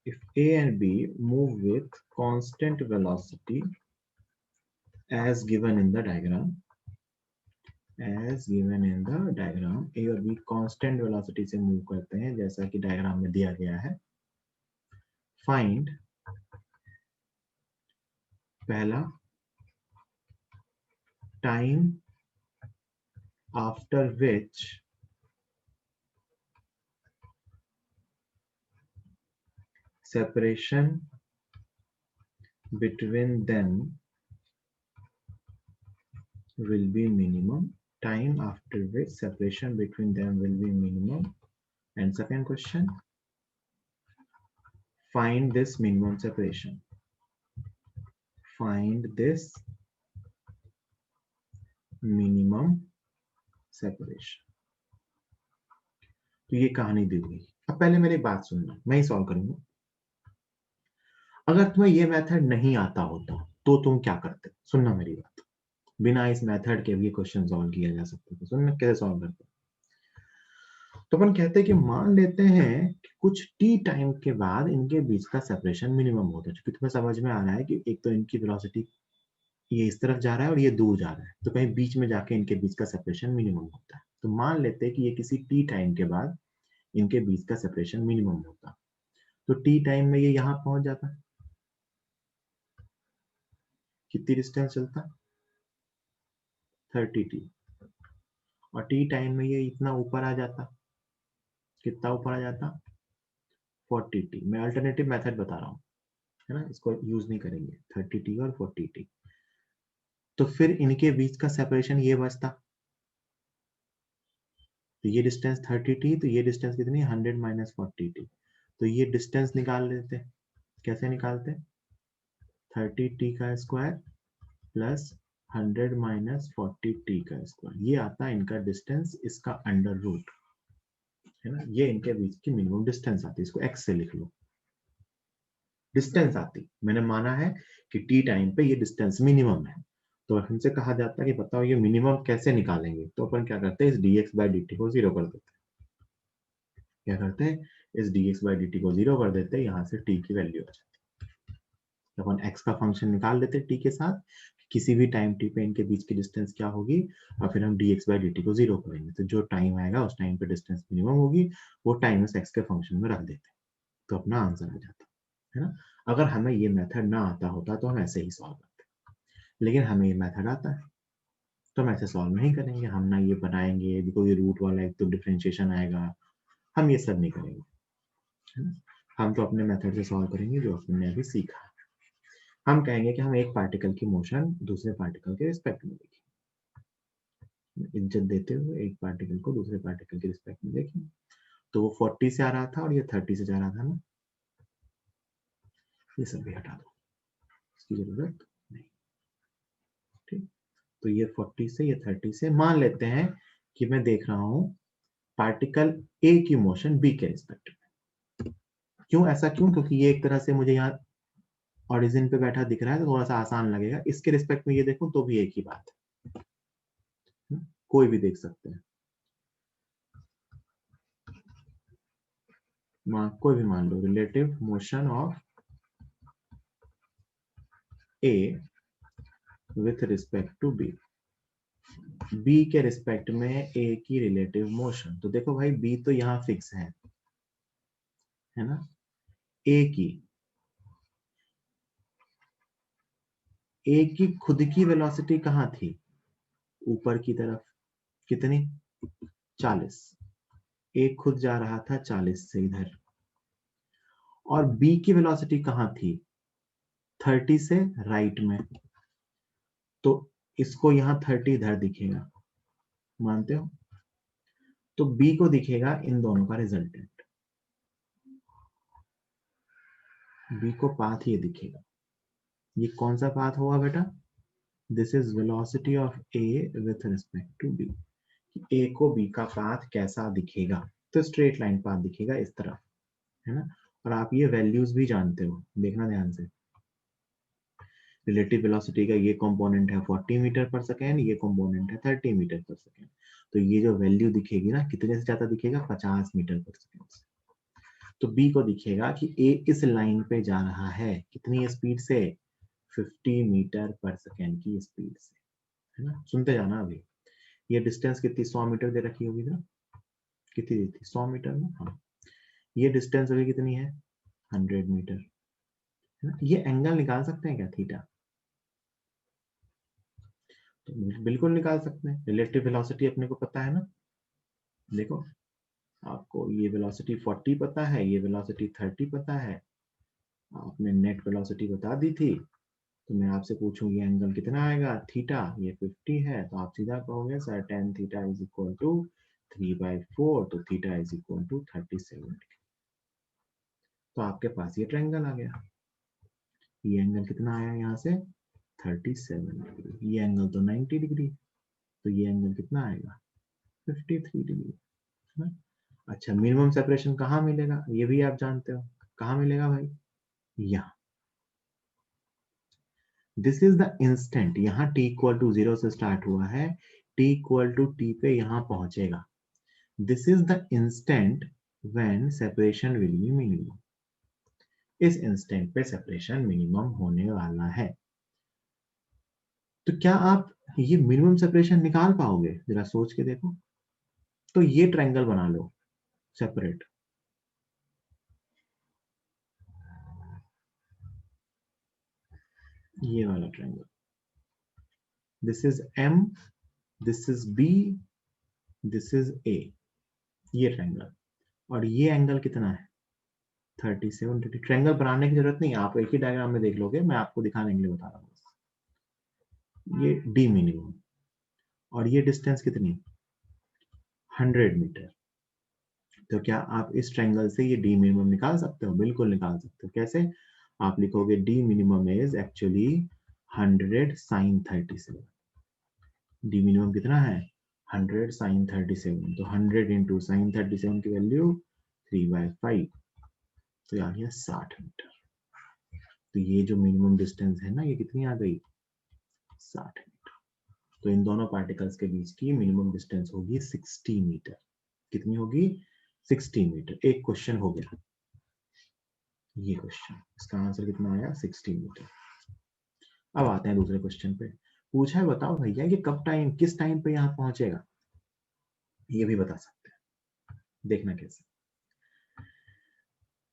if A and B move with constant velocity as given in the diagram, as given in the diagram, A और B constant velocity से move करते हैं जैसा कि डायग्राम में दिया गया है। find पहला time after which separation between them will be minimum, time after which separation between them will be minimum। And second question, find this minimum separation, find this minimum separation। तो ये कहानी दी हुई। अब पहले मेरी बात सुनना, मैं ही सॉल्व करूंगा। अगर तुम्हें ये मेथड नहीं आता होता तो तुम क्या करते, सुनना मेरी बात। बिना इस मेथड के भी क्वेश्चन सॉल्व किया जा सकता है, सुनना कैसे सॉल्व करते। तो अपन कहते हैं कि मान लेते हैं कि कुछ टी टाइम के बाद इनके बीच का सेपरेशन मिनिमम होता है, क्योंकि तुम्हें समझ में आ रहा है कि एक तो इनकी वेलोसिटी ये इस तरफ जा रहा है और ये दूर जा रहा है, तो कहीं बीच में जाके इनके बीच का सेपरेशन मिनिमम होता है। तो मान लेते हैं कि ये किसी टी टाइम के बाद इनके बीच का सेपरेशन मिनिमम होता, तो टी टाइम में ये यहाँ पहुंच जाता, कितनी डिस्टेंस चलता, 30 टी। और टी टाइम में ये इतना ऊपर आ जाता, कितना ऊपर आ जाता, 40 टी। मैं अल्टरनेटिव मेथड बता रहा हूँ, है ना, इसको यूज नहीं करेंगे, 30 टी और 40 टी। तो फिर इनके बीच का सेपरेशन ये बचता, तो ये डिस्टेंस 30 टी, तो ये डिस्टेंस कितनी, 100 माइनस 40 टी। तो ये डिस्टेंस निकाल लेते, कैसे निकालते, 30 टी का स्क्वायर प्लस 100 माइनस 40 टी का स्क्वायर, ये आता है इनका डिस्टेंस, इसका अंडर रूट, है ना। ये इनके बीच की मिनिमम डिस्टेंस आती है, इसको एक्स से लिख लो, डिस्टेंस आती। मैंने माना है कि टी टाइम पे ये डिस्टेंस मिनिमम है, तो हमसे कहा जाता है कि बताओ ये मिनिमम कैसे निकालेंगे, तो अपन क्या करते हैं, इस dx बाई dt को 0 कर देते हैं। क्या करते हैं, इस dx by dt को 0 कर देते हैं, यहाँ से t की वैल्यू आ जाती है। तो अपन x का फंक्शन निकाल लेते हैं t के साथ, किसी भी टाइम t पे इनके बीच की डिस्टेंस क्या होगी, और फिर हम dx by dt को 0 करेंगे, तो जो टाइम आएगा उस टाइम पे डिस्टेंस मिनिमम होगी, वो टाइम इस x के फंक्शन में रख देते हैं, तो अपना आंसर आ जाता है ना। अगर हमें ये मेथड ना आता होता तो हम ऐसे ही सॉल्व करते, लेकिन हमें ये मेथड आता है तो हम ऐसे सॉल्व नहीं करेंगे, हम ना ये बनाएंगे देखो ये रूट वाला एक तो डिफरेंशिएशन आएगा, हम ये सब नहीं करेंगे, है ना। हम तो अपने मेथड से सॉल्व करेंगे जो हमने अभी सीखा। हम कहेंगे कि हम एक पार्टिकल की मोशन दूसरे पार्टिकल के रिस्पेक्ट में देखें, इज्जत देते हुए एक पार्टिकल को दूसरे पार्टिकल के रिस्पेक्ट में देखें। तो वो 40 से आ रहा था और ये 30 से जा रहा था ना, ये सब भी हटा दो, इसकी जरूरत नहीं। ठीक, तो ये 40 से ये 30 से, मान लेते हैं कि मैं देख रहा हूं पार्टिकल ए की मोशन बी के रिस्पेक्ट में। क्यों ऐसा क्यों, क्योंकि ये एक तरह से मुझे यहाँ ऑरिजिन पे बैठा दिख रहा है तो थोड़ा सा आसान लगेगा, इसके रिस्पेक्ट में ये देखूं तो भी एक ही बात है, कोई भी देख सकते हैं, कोई भी मान लो, relative motion of A with respect to B, B के रिस्पेक्ट में ए की रिलेटिव मोशन, तो देखो भाई बी तो यहाँ फिक्स है ना, ए की खुद की वेलोसिटी कहाँ थी, ऊपर की तरफ, कितनी, 40, ए खुद जा रहा था 40 से इधर, और बी की वेलोसिटी कहाँ थी, 30 से राइट में, तो इसको यहाँ 30 इधर दिखेगा, मानते हो, तो बी को दिखेगा इन दोनों का रिजल्टेंट, बी को पाथ ये दिखेगा, ये कौन सा पाथ होगा बेटा, this is velocity of A with respect to B, A को बी का पाथ कैसा दिखेगा, तो स्ट्रेट लाइन पाथ दिखेगा इस तरह, है ना। और आप ये वैल्यूज भी जानते हो, देखना ध्यान से, रिलेटिव वेलोसिटी का ये कंपोनेंट है 40 मीटर पर सेकेंड, ये कंपोनेंट है 30 मीटर पर सेकेंड, तो ये जो वैल्यू दिखेगी ना कितने से ज्यादा दिखेगा, 50 मीटर पर सेकेंड से, तो बी को दिखेगा कि ए इस लाइन पे जा रहा है कितनी स्पीड से, 50 मीटर पर सेकेंड की स्पीड से, है ना। सुनते जाना अभी, ये डिस्टेंस कितनी 100 मीटर दे रखी होगी ना, कितनी दी थी 100 मीटर में, हाँ, ये डिस्टेंस अभी कितनी है 100 मीटर, है ना। ये एंगल निकाल सकते हैं क्या, थीटा, तो बिल्कुल निकाल सकते हैं, रिलेटिव वेलोसिटी अपने को पता है ना, देखो आपको ये वेलोसिटी 40 पता है, ये वेलोसिटी 30 पता है, आपने नेट वेलोसिटी बता दी थी, तो मैं आपसे पूछूं ये एंगल कितना आएगा, थीटा, ये 50 है, तो आप सीधा कहोगे sir tan theta is equal to 3/4, तो थीटा इज इक्वल टू 37, तो आपके पास ये ट्रायंगल आ गया, ये एंगल कितना आया यहाँ से 37 डिग्री, ये एंगल तो 90 डिग्री, तो ये एंगल कितना आएगा 53 डिग्री, है ना। अच्छा, मिनिमम सेपरेशन कहाँ मिलेगा, ये भी आप जानते हो, कहाँ मिलेगा भाई, यहाँ, दिस इज द इंस्टेंट, यहाँ t इक्वल टू 0 से स्टार्ट हुआ है, t इक्वल टू t पे यहाँ पहुंचेगा, this is the instant when separation will be minimum, इस इंस्टेंट पे सेपरेशन मिनिमम होने वाला है, तो क्या आप ये मिनिमम सेपरेशन निकाल पाओगे, जरा सोच के देखो, तो ये ट्रायंगल बना लो सेपरेट, ये वाला triangle, this is m, this is b, this is a, ये ट्रायंगल, और ये एंगल कितना है 37 डिग्री, ट्रायंगल बनाने की जरूरत नहीं है, आप एक ही डायग्राम में देख लोगे, मैं आपको दिखाने के लिए बता रहा हूँ, ये d मिनिमम, और ये डिस्टेंस कितनी 100 मीटर, तो क्या आप इस ट्रायंगल से ये d मिनिमम निकाल सकते हो, बिल्कुल निकाल सकते हो, कैसे, आप लिखोगे d minimum is actually 100 sin 37, d minimum कितना है 100 sin 37, तो 100 इंटू साइन 37 की वैल्यू 3/5, तो आ गया 60 मीटर, तो ये जो मिनिमम डिस्टेंस है ना ये कितनी आ गई 60 मीटर, तो इन दोनों पार्टिकल्स के बीच की मिनिमम डिस्टेंस होगी 60 मीटर, कितनी होगी 60 मीटर। एक क्वेश्चन हो गया ये क्वेश्चन, इसका आंसर कितना आया 60 मीटर। अब आते हैं दूसरे क्वेश्चन पे। पूछा है बताओ भैया कि कब टाइम, किस टाइम पे यहाँ पहुंचेगा, ये भी बता सकते हैं। देखना कैसे,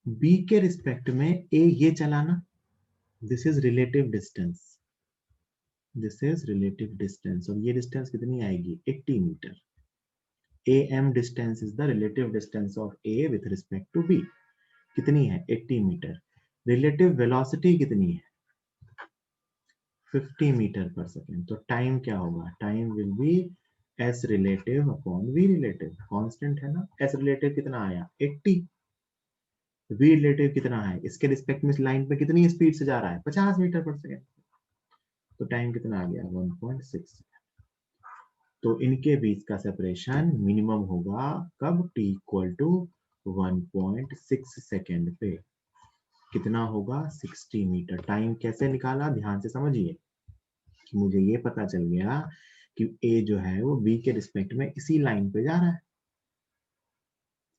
बी के रिस्पेक्ट में ए ये चलाना, this is relative distance, this is relative distance, और ये डिस्टेंस कितनी आएगी 80 metre. am distance is the relative distance of A with respect to B, कितनी है 80 मीटर। रिलेटिव वेलोसिटी कितनी है 50 मीटर पर सेकेंड, तो टाइम क्या होगा, time will be s relative upon v relative, constant है ना। s रिलेटिव कितना आया 80, v रिलेटिव कितना है, इसके रिस्पेक्ट में इस लाइन पे कितनी स्पीड से जा रहा है 50 मीटर पर सेकेंड, तो टाइम कितना आ गया 1.6। तो इनके बीच का सेपरेशन मिनिमम होगा कब, t इक्वल टू 1.6 सेकेंड पे, कितना होगा 60 मीटर। टाइम कैसे निकाला, ध्यान से समझिए कि मुझे ये पता चल गया कि a जो है वो b के रिस्पेक्ट में इसी लाइन पे जा रहा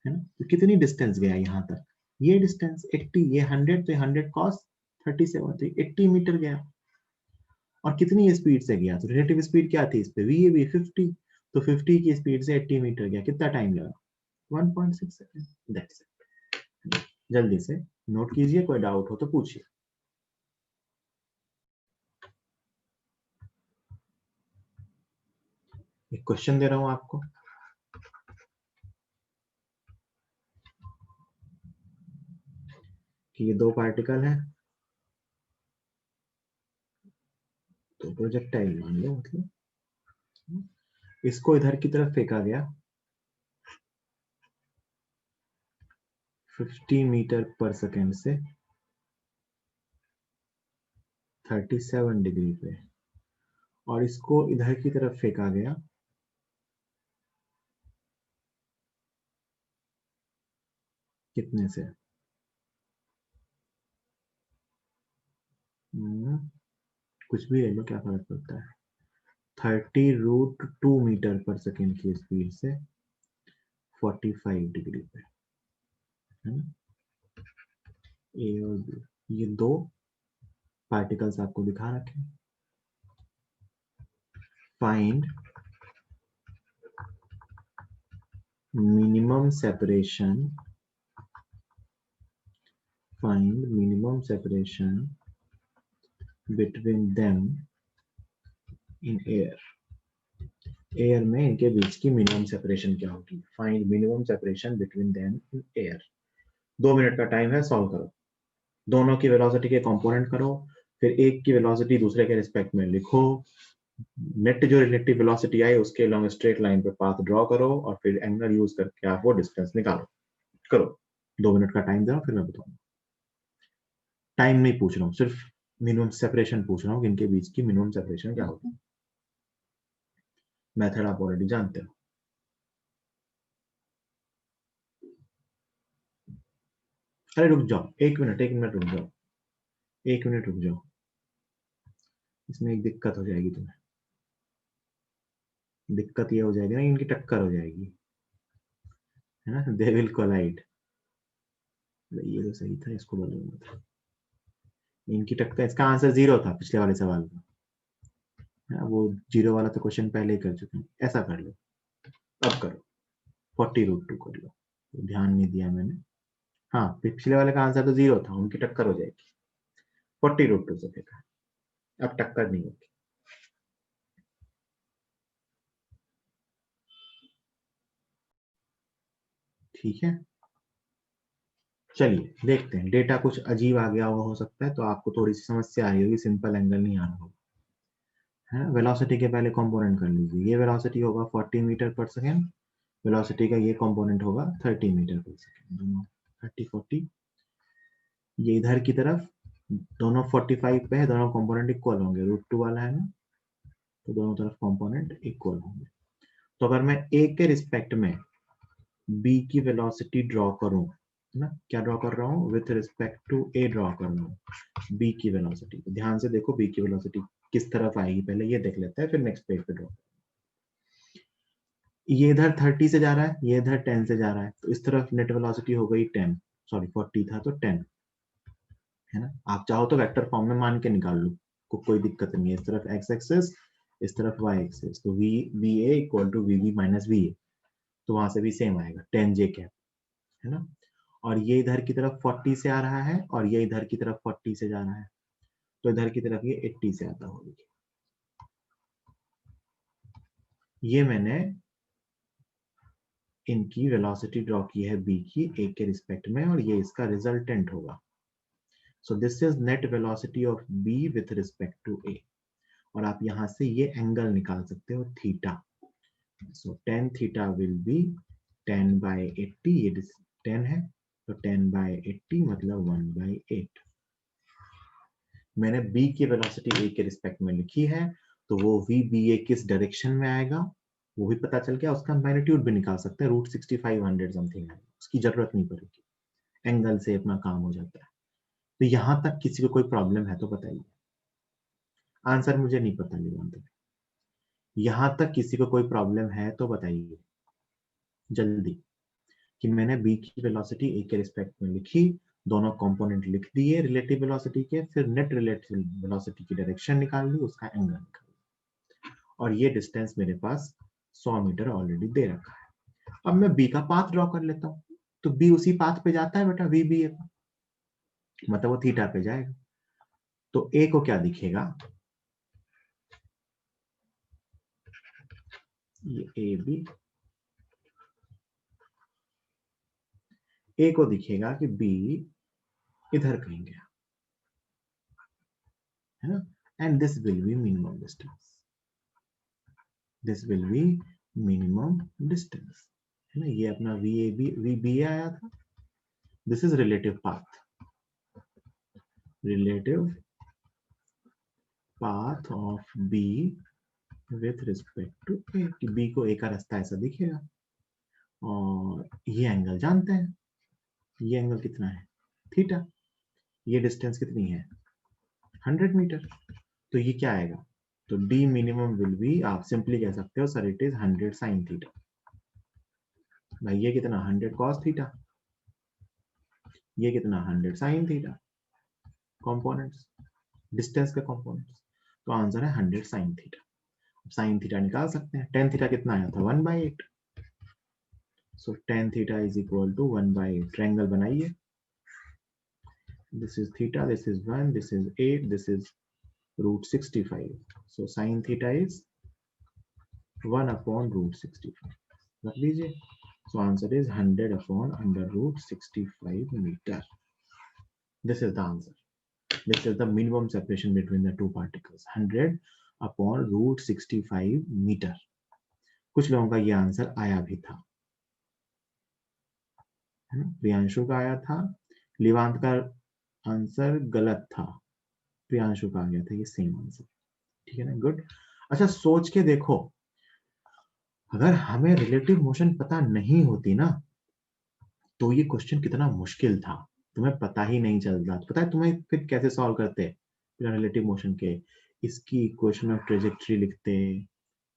है ना। तो कितनी डिस्टेंस गया यहाँ तक, ये डिस्टेंस 80, ये 100, तो 100 cos 37, तो 80 मीटर गया। और कितनी स्पीड से गया, तो रिलेटिव स्पीड क्या थी इस पे, v भी 50, तो 50 की स्पीड से 80 मीटर गया, कितना टाइम लगा 1.6 सेकेंड। That's it. जल्दी से नोट कीजिए, कोई डाउट हो तो पूछिए। एक क्वेश्चन दे रहा हूं आपको, कि ये दो पार्टिकल है, तो प्रोजेक्टाइल मान लो, मतलब इसको इधर की तरफ फेंका गया 50 मीटर पर सेकेंड से 37 डिग्री पे, और इसको इधर की तरफ फेंका गया कितने से, कुछ भी ले लो, क्या फर्क पड़ता है, 30√2 मीटर पर सेकेंड की स्पीड से 45 डिग्री पे, है ना। ए और बी, ये दो पार्टिकल्स आपको दिखा रखे। Find minimum separation, find minimum separation between them in air, air में इनके बीच की मिनिमम सेपरेशन क्या होगी, find minimum separation between them in air. 2 minute का टाइम है, सॉल्व करो, दोनों की वेलोसिटी के कंपोनेंट करो, फिर एक की वेलोसिटी दूसरे के रिस्पेक्ट में लिखो, नेट जो रिलेटिव वेलोसिटी आई उसके लॉन्ग स्ट्रेट लाइन पे पाथ ड्रॉ करो, और फिर एंगल यूज करके आप वो डिस्टेंस निकालो। करो, 2 मिनट का टाइम दो, फिर मैं बताऊंगा। टाइम नहीं पूछ रहा हूँ, सिर्फ मिनिमम सेपरेशन पूछ रहा हूँ कि इनके बीच की मिनिमम सेपरेशन क्या होगी। मेथड आप ऑलरेडी जानते हो। अरे रुक जाओ, 1 मिनट, 1 मिनट रुक जाओ, 1 मिनट रुक जाओ, इसमें एक दिक्कत हो जाएगी तुम्हें। दिक्कत ये हो जाएगी ना, इनकी टक्कर हो जाएगी, है ना, दे विल कोलाइड। ये तो सही था, इसको बोलूंगा था, इनकी टक्कर, इसका आंसर 0 था पिछले वाले सवाल का, वो 0 वाला तो क्वेश्चन पहले ही कर चुके हैं। ऐसा कर लो, अब करो, 40√2 कर लो, तो ध्यान नहीं दिया मैंने। हाँ, पिछले वाले का आंसर तो 0 था, उनकी टक्कर हो जाएगी, 40√2 से फेंका, अब टक्कर नहीं होगी। ठीक है, चलिए देखते हैं। डेटा कुछ अजीब आ गया हो सकता है, तो आपको थोड़ी सी समस्या आई होगी, सिंपल एंगल नहीं आ रहा होगा, है। वेलोसिटी के पहले कंपोनेंट कर लीजिए, ये वेलोसिटी होगा 40 मीटर पर सेकेंड, वेलोसिटी का ये कंपोनेंट होगा 30 मीटर पर सेकेंड, दोनों 30 40, ये इधर की तरफ दोनों 45 पे है, दोनों कंपोनेंट इक्वल होंगे, √2 वाला है ना, तो दोनों तरफ कंपोनेंट इक्वल होंगे। तो अगर मैं ए के रिस्पेक्ट में बी की वेलोसिटी ड्रॉ करूं, है ना, क्या ड्रॉ कर रहा हूं, with respect to A draw कर रहा हूं बी की वेलोसिटी। ध्यान से देखो बी की वेलोसिटी किस तरफ आएगी, पहले ये देख लेते हैं, फिर नेक्स्ट पेज पे ड्रॉ। ये इधर 30 से जा रहा है, ये इधर 10 से जा रहा है, तो इस तरफ नेट वेलोसिटी हो गई 10, सॉरी 40 था तो 10, है ना। आप चाहो तो वेक्टर फॉर्म में मान के निकाल लो, कोई दिक्कत नहीं है। इस तरफ x एक्सिस, इस तरफ y एक्सिस, तो v a equal to vb minus va, तो वहां से भी सेम आएगा 10j कैप, है ना। और ये इधर की तरफ 40 से आ रहा है और ये इधर की तरफ 40 से जा रहा है, तो इधर की तरफ ये 80 से आता होगी। ये मैंने इनकी वेलोसिटी ड्रॉ की है b की a के रिस्पेक्ट में, और ये इसका रिजल्टेंट होगा। So this is net velocity of b with respect to a, और आप यहां से ये एंगल निकाल सकते हो theta. So tan theta will be 10/80, ये 10 है तो 10/80 मतलब 1/8। मैंने b की वेलोसिटी a के रिस्पेक्ट में लिखी है, तो वो vba किस डायरेक्शन में आएगा वो भी पता चल गया, उसका मैग्नीट्यूड भी निकाल सकते हैं, √6500 समथिंग है, उसकी जरूरत नहीं पड़ेगी, एंगल से अपना काम हो जाता है। तो यहां तक किसी को कोई प्रॉब्लम है तो बताइए। आंसर मुझे नहीं पता, नहीं, यहां तक किसी को कोई प्रॉब्लम है तो बताइए जल्दी, कि मैंने b की वेलोसिटी a के रिस्पेक्ट में लिखी, दोनों कंपोनेंट लिख दिए रिलेटिव वेलोसिटी के, फिर नेट रिलेटिव वेलोसिटी की डायरेक्शन निकाल ली, उसका एंगल निकाल ली, और ये डिस्टेंस मेरे पास 100 मीटर ऑलरेडी दे रखा है। अब मैं b का पाथ ड्रॉ कर लेता हूँ, तो b उसी पाथ पे जाता है बेटा, vba का मतलब वो थीटा पे जाएगा, तो a को क्या दिखेगा, ये ab, a को दिखेगा कि b इधर कहीं गया, है ना, and this will be minimum distance, this will be minimum distance, है ना। ये अपना vba आया था, this is relative path, relative path of b with respect to a, कि b को a का रास्ता ऐसा दिखेगा, और ये एंगल जानते हैं, ये एंगल कितना है थीटा, ये डिस्टेंस कितनी है 100 मीटर, तो ये क्या आएगा, तो d मिनिमम विल बी, आप सिंपली कह सकते हो sir it is 100 sine theta. भाई ये कितना 100 कॉस थीटा, ये कितना 100 साइन थीटा, कंपोनेंट्स, डिस्टेंस के कंपोनेंट्स, तो आंसर है 100 साइन थीटा। साइन थीटा निकाल सकते हैं, tan थीटा कितना आया था 1/8, so tan theta is equal to 1/8, triangle बनाइए, this is theta, this is 1, this is 8, this is √65, so sin theta is 1/√65, रख लीजिए, so answer is 100/√65 meter. This is the answer, this is the minimum separation between the two particles, 100/√65 meter. कुछ लोगों का ये आंसर आया भी था, है ना, प्रियांशु का आया था, लिवांत का आंसर गलत था, प्रियांशु का आ गया था ये सेम आंसर, ठीक है ना, गुड। अच्छा सोच के देखो, अगर हमें रिलेटिव मोशन पता नहीं होती ना, तो ये क्वेश्चन कितना मुश्किल था, तुम्हें पता ही नहीं चलता, पता है तुम्हें फिर कैसे सॉल्व करते बिना रिलेटिव मोशन के, इसकी इक्वेशन ऑफ ट्रेजेक्टरी लिखते,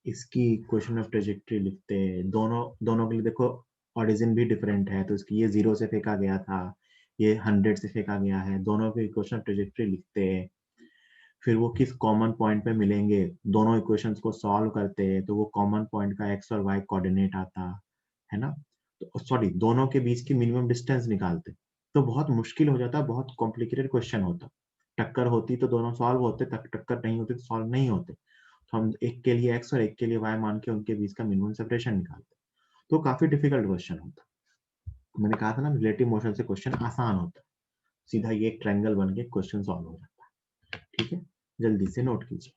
इसकी इक्वेशन ऑफ ट्रेजेक्टरी लिखते, दोनों दोनों के लिए देखो ऑरिजिन भी डिफरेंट है, तो इसकी ये 0 से फेंका गया था, ये 100 से फेंका गया है, दोनों की इक्वेशन ऑफ ट्रेजेक्टरी लिखते, फिर वो किस कॉमन पॉइंट पे मिलेंगे, दोनों इक्वेशंस को सॉल्व करते हैं, तो वो कॉमन पॉइंट का एक्स और वाई कोऑर्डिनेट आता है ना, तो सॉरी दोनों के बीच की मिनिमम डिस्टेंस निकालते, तो बहुत मुश्किल हो जाता, बहुत कॉम्प्लिकेटेड क्वेश्चन होता, टक्कर होती तो दोनों सॉल्व होते, टक्कर नहीं होती तो सॉल्व नहीं होते, तो हम एक के लिए एक्स और एक के लिए वाई मान के उनके बीच का मिनिमम सेपरेशन निकालते, तो काफी डिफिकल्ट क्वेश्चन होता। मैंने कहा था ना रिलेटिव मोशन से क्वेश्चन आसान होता है, सीधा ये एक ट्रायंगल बन के क्वेश्चन सॉल्व हो जाता है, ठीक है, जल्दी से नोट कीजिए।